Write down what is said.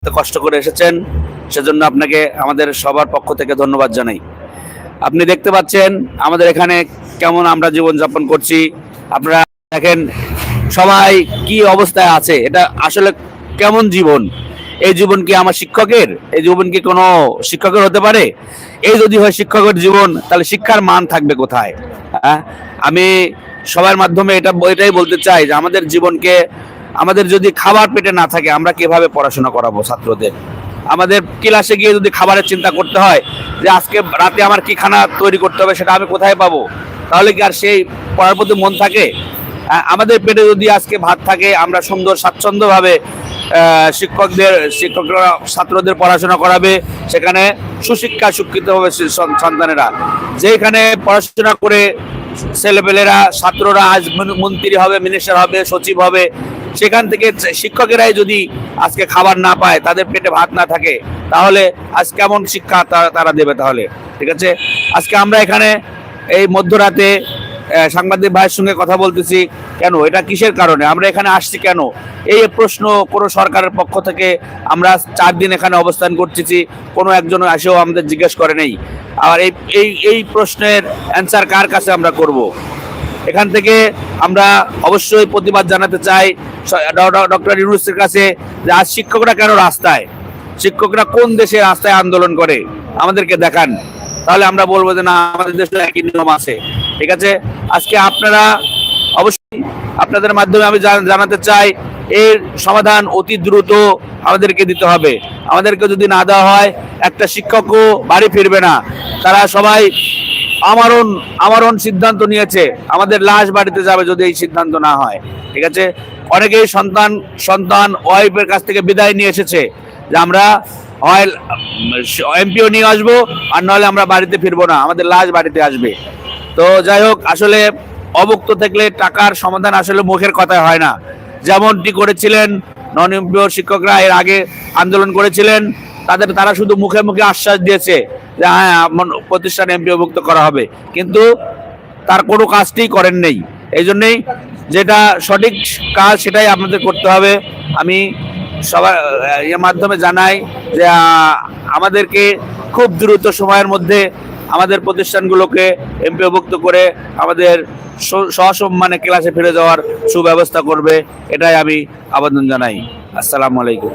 কষ্ট করে এসেছেন, সেজন্য আপনাকে আমাদের সবার পক্ষ থেকে ধন্যবাদ জানাই। আপনি দেখতে পাচ্ছেন আমাদের এখানে কেমন আমরা জীবনযাপন করছি। আপনারা দেখেন সবাই কি অবস্থায় আছে, এটা আসলে কেমন জীবন। এই জীবন কি আমার শিক্ষকের? এই জীবন কি কোনো শিক্ষকের হতে পারে? এই যদি হয় শিক্ষকের জীবন, তাহলে শিক্ষার মান থাকবে কোথায়? হ্যাঁ, আমি সবার মাধ্যমে এটাই বলতে চাই যে আমাদের জীবনকে, আমাদের যদি খাবার পেটে না থাকে আমরা কিভাবে পড়াশোনা করাবো ছাত্রদের? আমাদের ক্লাসে গিয়ে যদি খাবারের চিন্তা করতে হয় যে আজকে রাতে আমার কি খানা তৈরি করতে হবে, সেটা আমি কোথায় পাবো, তাহলে কি আর সেই পড়ার প্রতি মন থাকে? আমাদের পেটে যদি আজকে ভাত থাকে, আমরা সুন্দর স্বাচ্ছন্দ্যভাবে শিক্ষকরা ছাত্রদের পড়াশোনা করাবে, সেখানে সুশিক্ষা শিক্ষিত হবে সন্তানেরা। যেখানে পড়াশোনা করে ছেলেপেলেরা, ছাত্ররা আজ মন্ত্রী হবে, মিনিস্টার হবে, সচিব হবে, সেখান থেকে শিক্ষকেরাই যদি আজকে খাবার না পায়, তাদের পেটে ভাত না থাকে, তাহলে আজ কেমন শিক্ষা তারা দেবে? তাহলে ঠিক আছে, আজকে আমরা এখানে এই মধ্যরাতে সাংবাদিক ভাইয়ের সঙ্গে কথা বলতেছি কেন, এটা কিসের কারণে আমরা এখানে আসছি কেন, এই প্রশ্ন কোনো সরকারের পক্ষ থেকে আমরা 4 দিন এখানে অবস্থান করতেছি, কোনো একজন এসেও আমাদের জিজ্ঞেস করে নেই। আর এই প্রশ্নের অ্যান্সার কার কাছে আমরা করব? এখান থেকে আমরা অবশ্যই প্রতিবাদ জানাতে চাই ডক্টর ইউনূসের কাছে যে আজ শিক্ষকরা কেন রাস্তায়, শিক্ষকরা কোন দেশে রাস্তায় আন্দোলন করে আমাদেরকে দেখান, তাহলে আমরা বলবো যে না, আমাদের দেশে একই নিয়ম আছে। ঠিক আছে, আজকে আপনারা অবশ্যই, আপনাদের মাধ্যমে আমি জানাতে চাই এর সমাধান অতি দ্রুত আমাদেরকে দিতে হবে। আমাদেরকে যদি না দেওয়া হয়, একটা শিক্ষকও বাড়ি ফিরবে না। তারা সবাই আমারণ সিদ্ধান্ত নিয়েছে, আমাদের লাশ বাড়িতে যাবে যদি এই সিদ্ধান্ত না হয়। ঠিক আছে, অনেকেই সন্তান ওয়াইফের কাছ থেকে বিদায় নিয়ে এসেছে যে আমরা হয় এমপিও নিয়ে আসবো, আর নাহলে আমরা বাড়িতে ফিরবো না, আমাদের লাশ বাড়িতে আসবে। তো যাই হোক, আসলে অভুক্ত থাকলে টাকার সমাধান আসলে মুখের কথায় হয় না। যেমনটি করেছিলেন নন এমপিও শিক্ষকরা এর আগে আন্দোলন করেছিলেন, তারা শুধু মুখে মুখে আশ্বাস দিয়েছে যে হ্যাঁ প্রতিষ্ঠান এমপিওভুক্ত করা হবে, কিন্তু তার কোনো কাজটি করেন নেই। এই জন্যেই যেটা সঠিক কাজ সেটাই আপনাদের করতে হবে। আমি সবার এর মাধ্যমে জানাই যে আমাদেরকে খুব দ্রুত সময়ের মধ্যে আমাদের প্রতিষ্ঠানগুলোকে এমপিওভুক্ত করে আমাদের সসম্মানে ক্লাসে ফিরে যাওয়ার সুব্যবস্থা করবে, এটাই আমি আবেদন জানাই। আসসালামু আলাইকুম।